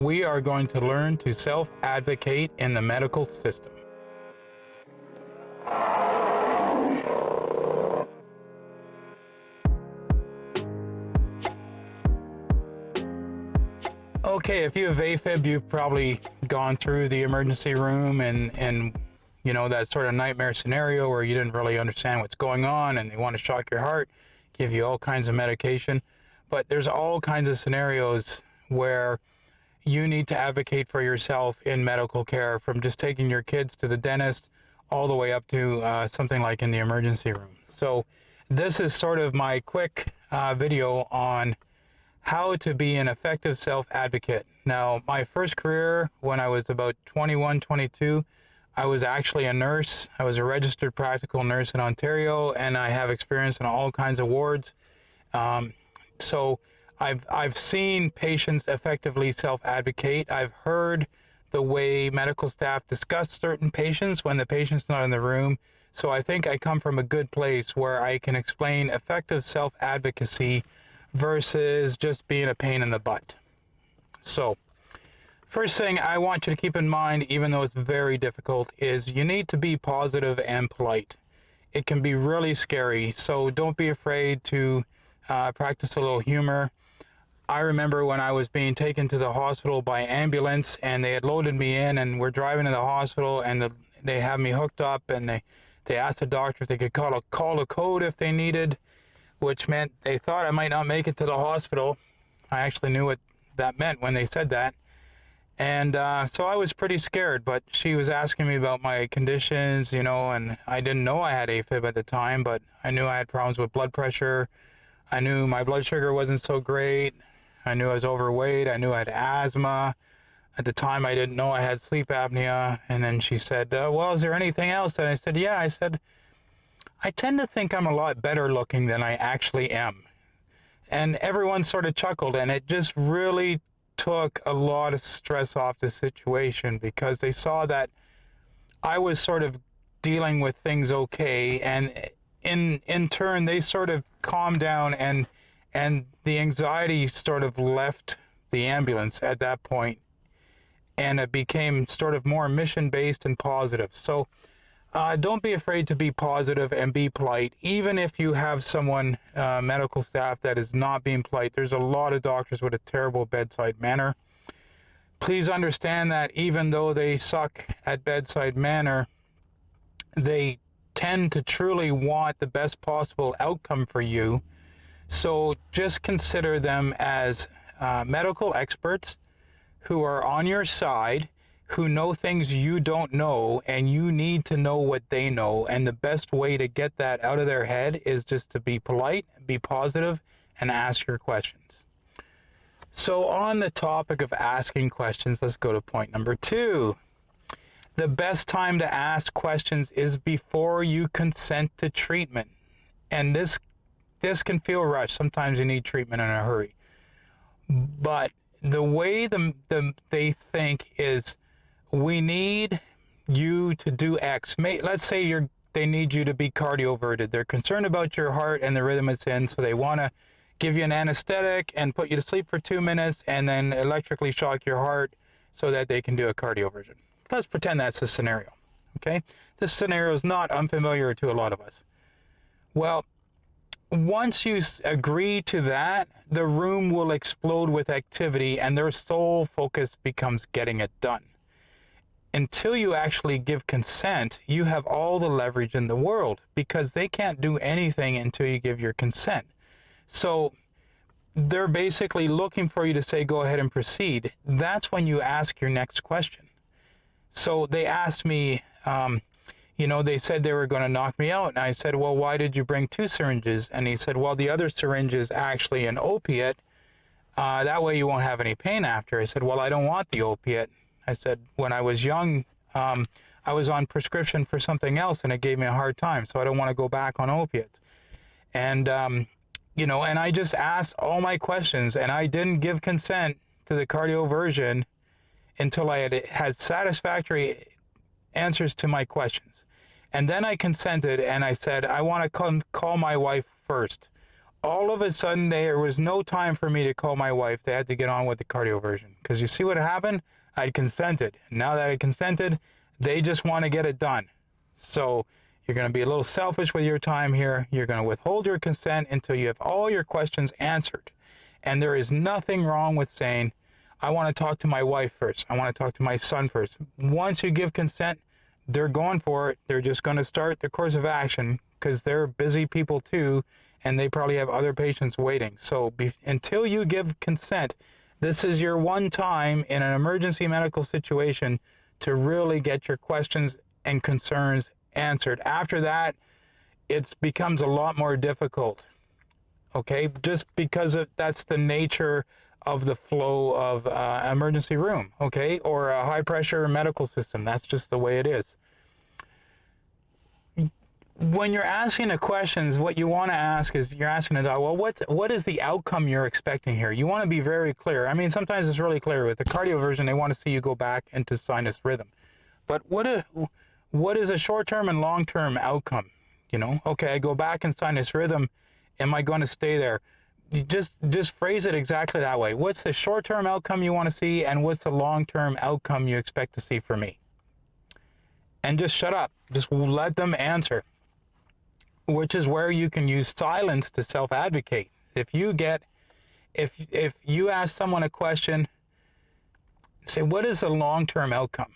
We are going to learn to self-advocate in the medical system. Okay, if you have AFib, you've probably gone through the emergency room and you know, that sort of nightmare scenario where you didn't really understand what's going on and they want to shock your heart, give you all kinds of medication. But there's all kinds of scenarios where you need to advocate for yourself in medical care, from just taking your kids to the dentist all the way up to something like in the emergency room. So this is sort of my quick video on how to be an effective self-advocate. Now, my first career, when I was about 21, 22, I was actually a nurse. I was a registered practical nurse in Ontario, and I have experience in all kinds of wards. So I've seen patients effectively self-advocate. I've heard the way medical staff discuss certain patients when the patient's not in the room. So I think I come from a good place where I can explain effective self-advocacy versus just being a pain in the butt. So first thing I want you to keep in mind, even though it's very difficult, is you need to be positive and polite. It can be really scary, so don't be afraid to practice a little humor. I remember when I was being taken to the hospital by ambulance, and they had loaded me in, and we're driving to the hospital, and they have me hooked up, and they asked the doctor if they could call a code if they needed, which meant they thought I might not make it to the hospital. I actually knew what that meant when they said that. And so I was pretty scared, but she was asking me about my conditions, you know, and I didn't know I had AFib at the time, but I knew I had problems with blood pressure. I knew my blood sugar wasn't so great. I knew I was overweight. I knew I had asthma. At the time, I didn't know I had sleep apnea. And then she said, well, is there anything else? And I said, yeah. I said, I tend to think I'm a lot better looking than I actually am. And everyone sort of chuckled, and it just really took a lot of stress off the situation, because they saw that I was sort of dealing with things okay, and in turn they sort of calmed down, and the anxiety sort of left the ambulance at that point, and it became sort of more mission-based and positive. So don't be afraid to be positive and be polite, even if you have someone, medical staff, that is not being polite. There's a lot of doctors with a terrible bedside manner. Please understand that even though they suck at bedside manner, they tend to truly want the best possible outcome for you. So just consider them as medical experts who are on your side, who know things you don't know, and you need to know what they know. And the best way to get that out of their head is just to be polite, be positive, and ask your questions. So on the topic of asking questions, let's go to point number 2. The best time to ask questions is before you consent to treatment. And this can feel rushed. Sometimes you need treatment in a hurry. But the way they think is, we need you to do X. Let's say they need you to be cardioverted. They're concerned about your heart and the rhythm it's in, so they want to give you an anesthetic and put you to sleep for 2 minutes and then electrically shock your heart so that they can do a cardioversion. Let's pretend that's the scenario, okay? This scenario is not unfamiliar to a lot of us. Well, once you agree to that, the room will explode with activity, and their sole focus becomes getting it done. Until you actually give consent, you have all the leverage in the world, because they can't do anything until you give your consent. So they're basically looking for you to say, go ahead and proceed. That's when you ask your next question. So they asked me, you know, they said they were going to knock me out. And I said, well, why did you bring 2 syringes? And he said, well, the other syringe is actually an opiate. That way you won't have any pain after. I said, well, I don't want the opiate. I said, when I was young, I was on prescription for something else, and it gave me a hard time, so I don't want to go back on opiates. And, you know, and I just asked all my questions, and I didn't give consent to the cardioversion until I had satisfactory answers to my questions. And then I consented, and I said, I want to call my wife first. all of a sudden there was no time for me to call my wife. They had to get on with the cardioversion. Because you see what happened? I'd consented. Now that I consented, they just want to get it done. So you're going to be a little selfish with your time here. You're going to withhold your consent until you have all your questions answered. And there is nothing wrong with saying, I want to talk to my wife first. I want to talk to my son first. Once you give consent, they're going for it. They're just going to start the course of action because they're busy people too, and they probably have other patients waiting. So until you give consent, this is your one time in an emergency medical situation to really get your questions and concerns answered. After that, it becomes a lot more difficult. Okay, just because that's the nature of the flow of emergency room, okay, or a high pressure medical system. That's just the way it is. When you're asking the questions, what you want to ask is, you're asking the well, what is the outcome you're expecting here? You want to be very clear. I mean, sometimes it's really clear. With the cardioversion, they want to see you go back into sinus rhythm. But what is a short-term and long-term outcome? You know, okay, I go back in sinus rhythm. Am I going to stay there? You just phrase it exactly that way. What's the short-term outcome you want to see, and what's the long-term outcome you expect to see for me? And just shut up. Just let them answer. Which is where you can use silence to self-advocate. If you ask someone a question, say, what is the long-term outcome?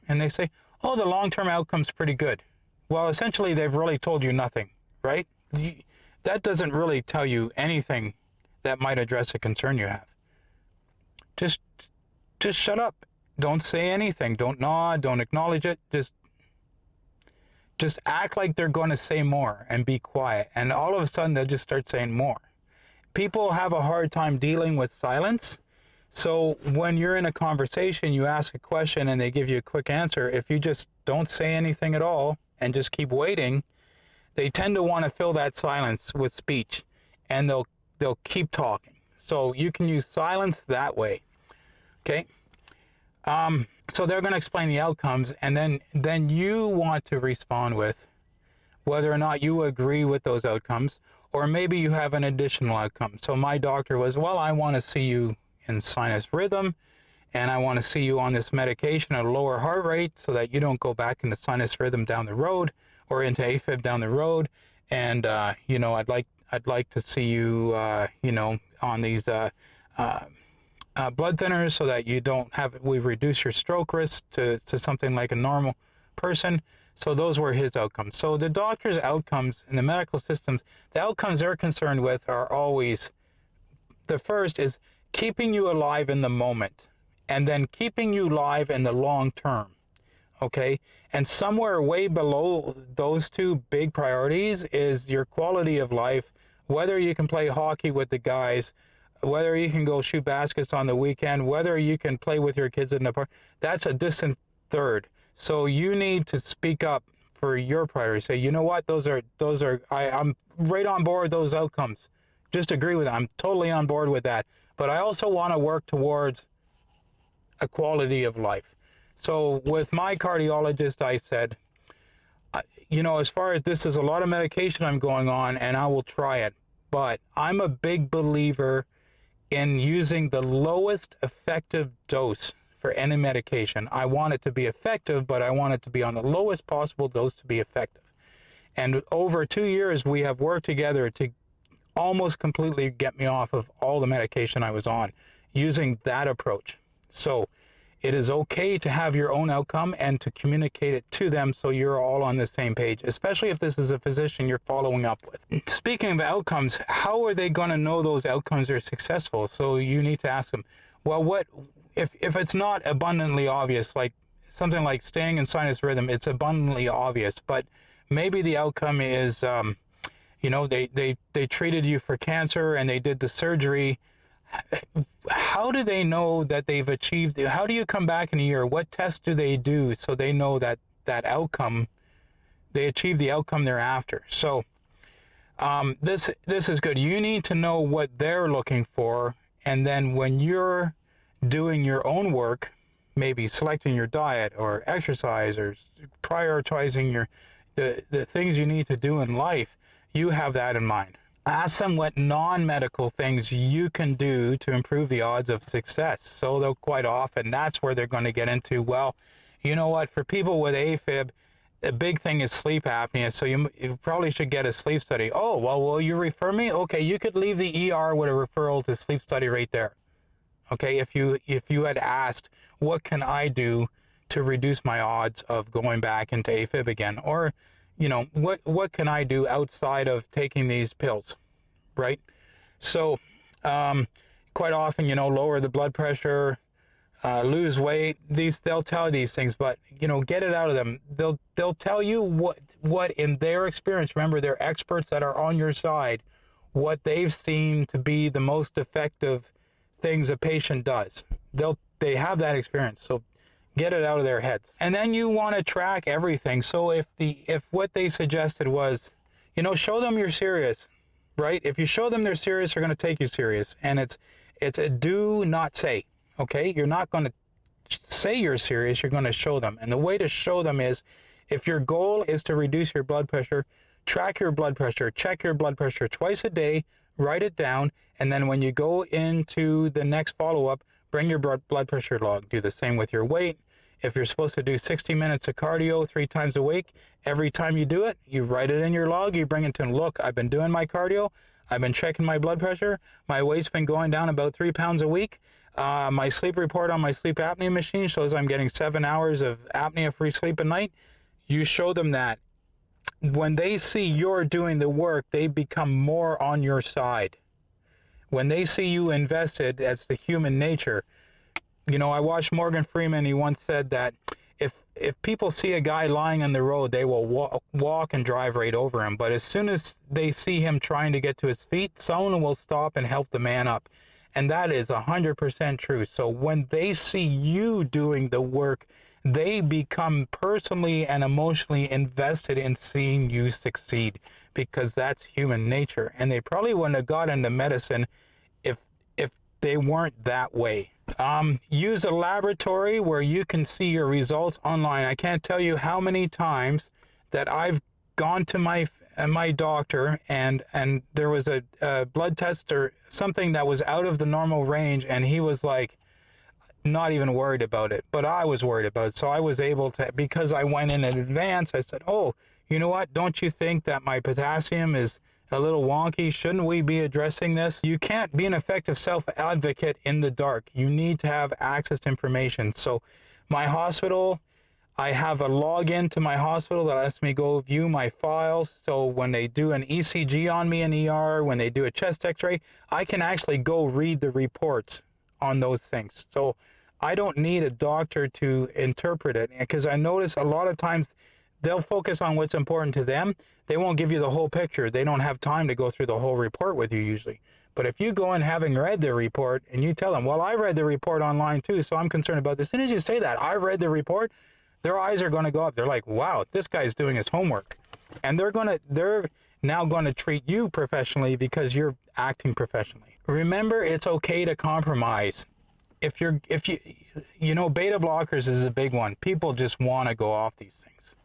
And they say, oh, the long-term outcome's pretty good. Well, essentially, they've really told you nothing, right? That doesn't really tell you anything that might address a concern you have. Just shut up. Don't say anything. Don't nod. Don't acknowledge it. Just act like they're going to say more and be quiet. And all of a sudden, they'll just start saying more. People have a hard time dealing with silence. So when you're in a conversation, you ask a question and they give you a quick answer. If you just don't say anything at all and just keep waiting, they tend to want to fill that silence with speech, and they'll keep talking. So you can use silence that way. Okay. So they're going to explain the outcomes, and then you want to respond with whether or not you agree with those outcomes, or maybe you have an additional outcome. So my doctor was, well, I want to see you in sinus rhythm, and I want to see you on this medication at a lower heart rate so that you don't go back into sinus rhythm down the road, or into AFib down the road. And you know, I'd like to see you you know, on these blood thinners so that you don't have, we reduce your stroke risk to something like a normal person. So those were his outcomes. So the doctor's outcomes in the medical systems, the outcomes they're concerned with are always, the first is keeping you alive in the moment, and then keeping you alive in the long term. Okay, and somewhere way below those two big priorities is your quality of life, whether you can play hockey with the guys, whether you can go shoot baskets on the weekend, whether you can play with your kids in the park. That's a distant third. So you need to speak up for your priorities. Say, you know what, I'm right on board with those outcomes. Just agree with it. I'm totally on board with that. But I also want to work towards a quality of life. So with my cardiologist, I said, you know, as far as this is a lot of medication I'm going on, and I will try it, but I'm a big believer in using the lowest effective dose for any medication. I want it to be effective, but I want it to be on the lowest possible dose to be effective. And over 2 years, we have worked together to almost completely get me off of all the medication I was on using that approach. So it is okay to have your own outcome and to communicate it to them so you're all on the same page, especially if this is a physician you're following up with. Speaking of outcomes, how are they going to know those outcomes are successful? So you need to ask them, well, what if it's not abundantly obvious, like something like staying in sinus rhythm, it's abundantly obvious, but maybe the outcome is, you know, they treated you for cancer and they did the surgery. How do they know that they've achieved? How do you come back in a year? What tests do they do so they know that outcome, they achieve the outcome they're after? So this is good. You need to know what they're looking for, and then when you're doing your own work, maybe selecting your diet or exercise or prioritizing the things you need to do in life, you have that in mind. Ask them what non-medical things you can do to improve the odds of success. So they'll quite often, that's where they're going to get into, well, you know what, for people with AFib, a big thing is sleep apnea, so you probably should get a sleep study. Oh, well, will you refer me? Okay, you could leave the ER with a referral to sleep study right there. Okay, if you had asked, what can I do to reduce my odds of going back into AFib again? Or, you know, what can I do outside of taking these pills, right? So, quite often, you know, lower the blood pressure, lose weight. They'll tell you these things, but you know, get it out of them. They'll tell you what in their experience. Remember, they're experts that are on your side. What they've seen to be the most effective things a patient does. They have that experience, so get it out of their heads. And then you want to track everything. So if what they suggested was, you know, show them you're serious, right? If you show them they're serious, they're going to take you serious. And it's a do not say. Okay, you're not going to say you're serious, you're going to show them. And the way to show them is, if your goal is to reduce your blood pressure, track your blood pressure, check your blood pressure twice a day, write it down, and then when you go into the next follow-up, bring your blood pressure log. Do the same with your weight. If you're supposed to do 60 minutes of cardio 3 times a week, every time you do it, you write it in your log, you bring it to them. Look, I've been doing my cardio, I've been checking my blood pressure, my weight's been going down about 3 pounds a week. My sleep report on my sleep apnea machine shows I'm getting 7 hours of apnea-free sleep a night. You show them that. When they see you're doing the work, they become more on your side. When they see you invested, that's the human nature. You know, I watched Morgan Freeman. He once said that if people see a guy lying on the road, they will walk and drive right over him. But as soon as they see him trying to get to his feet, someone will stop and help the man up. And that is 100% true. So when they see you doing the work, they become personally and emotionally invested in seeing you succeed, because that's human nature. And they probably wouldn't have got into medicine if they weren't that way. Use a laboratory where you can see your results online. I can't tell you how many times that I've gone to my doctor and there was a blood test or something that was out of the normal range, and he was like not even worried about it, but I was worried about it. So I was able to, because I went in advance, I said, oh, you know what, don't you think that my potassium is a little wonky? Shouldn't we be addressing this? You can't be an effective self-advocate in the dark. You need to have access to information. So my hospital, I have a login to my hospital that lets me go view my files. So when they do an ECG on me in ER, when they do a chest x-ray, I can actually go read the reports on those things. So I don't need a doctor to interpret it, because I notice a lot of times they'll focus on what's important to them. They won't give you the whole picture. They don't have time to go through the whole report with you usually. But if you go in having read the report and you tell them, well, I read the report online too, so I'm concerned about this. As soon as you say that, I read the report, their eyes are going to go up. They're like, wow, this guy's doing his homework. And they're now going to treat you professionally because you're acting professionally. Remember, it's okay to compromise. If you know, beta blockers is a big one. People just want to go off these things.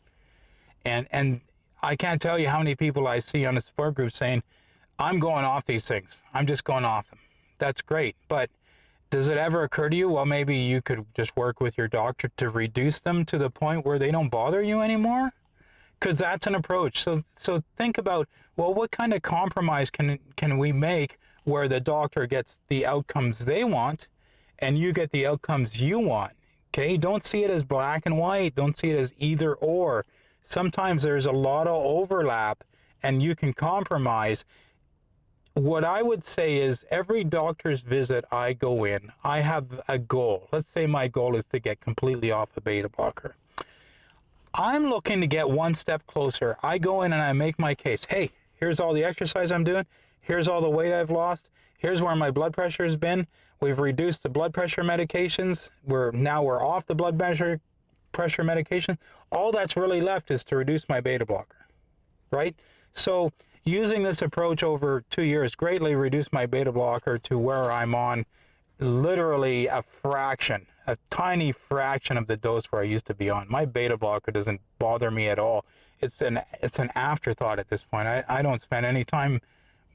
And I can't tell you how many people I see on the support group saying, I'm going off these things. I'm just going off them. That's great. But does it ever occur to you, well, maybe you could just work with your doctor to reduce them to the point where they don't bother you anymore? Because that's an approach. So think about, well, what kind of compromise can we make where the doctor gets the outcomes they want and you get the outcomes you want? Okay, don't see it as black and white. Don't see it as either or. Sometimes there's a lot of overlap and you can compromise. What I would say is, every doctor's visit I go in, I have a goal. Let's say my goal is to get completely off a beta blocker. I'm looking to get one step closer. I go in and I make my case. Hey, here's all the exercise I'm doing. Here's all the weight I've lost. Here's where my blood pressure has been. We've reduced the blood pressure medications. We're off the blood pressure medication. All that's really left is to reduce my beta blocker, right? So using this approach over 2 years greatly reduced my beta blocker to where I'm on literally a tiny fraction of the dose where I used to be on. My beta blocker doesn't bother me at all. It's an afterthought at this point. I don't spend any time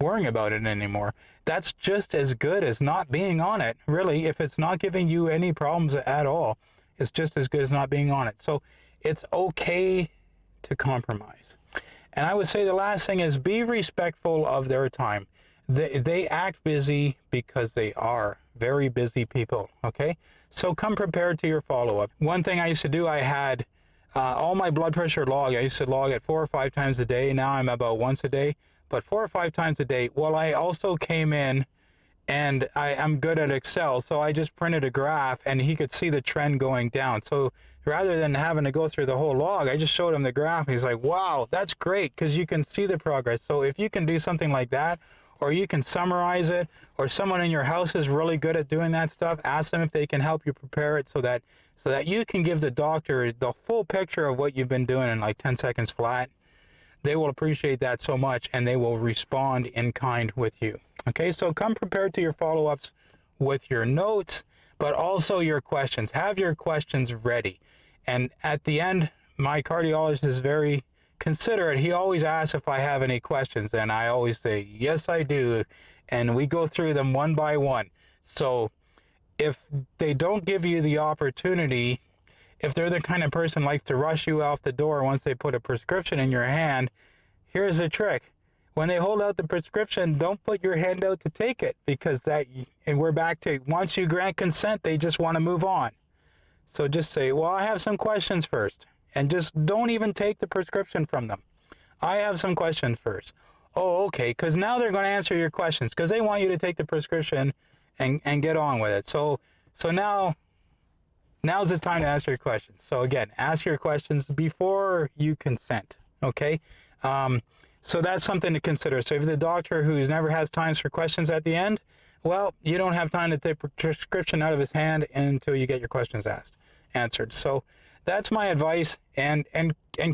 worrying about it anymore. That's just as good as not being on it. Really, if it's not giving you any problems at all, it's just as good as not being on it. So it's okay to compromise. And I would say the last thing is be respectful of their time. They act busy because they are very busy people, okay? So come prepared to your follow-up. One thing I used to do, I had all my blood pressure log. I used to log it 4 or 5 times a day. Now I'm about once a day, but 4 or 5 times a day. Well, I also came in and I'm good at Excel, so I just printed a graph and he could see the trend going down. So rather than having to go through the whole log, I just showed him the graph and he's like, wow, that's great, because you can see the progress. So if you can do something like that, or you can summarize it, or someone in your house is really good at doing that stuff, ask them if they can help you prepare it so that you can give the doctor the full picture of what you've been doing in like 10 seconds flat. They will appreciate that so much, and they will respond in kind with you. Okay, so come prepared to your follow-ups with your notes, but also your questions. Have your questions ready. And at the end, my cardiologist is very considerate. He always asks if I have any questions, and I always say, yes, I do. And we go through them one by one. So if they don't give you the opportunity, if they're the kind of person likes to rush you out the door once they put a prescription in your hand, here's the trick. When they hold out the prescription, don't put your hand out to take it, because and we're back to, once you grant consent, they just want to move on. So just say, well, I have some questions first, and just don't even take the prescription from them. I have some questions first. Oh, okay, because now they're going to answer your questions, because they want you to take the prescription and get on with it. So now's the time to ask your questions. So again, ask your questions before you consent, okay? So that's something to consider. So if the doctor who's never has times for questions at the end, well, you don't have time to take the prescription out of his hand until you get your questions answered. So that's my advice, and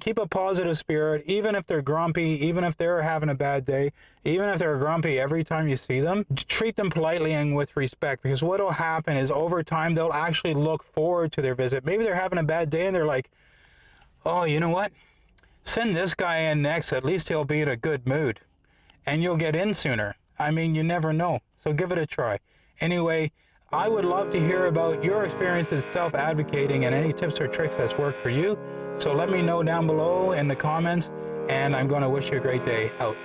keep a positive spirit, even if they're grumpy, even if they're having a bad day, even if they're grumpy every time you see them. Treat them politely and with respect, because what will happen is over time they'll actually look forward to their visit. Maybe they're having a bad day and they're like, oh, you know what? Send this guy in next, at least he'll be in a good mood. And you'll get in sooner. I mean, you never know. So give it a try. Anyway, I would love to hear about your experiences self-advocating and any tips or tricks that's worked for you. So let me know down below in the comments, and I'm going to wish you a great day. Out.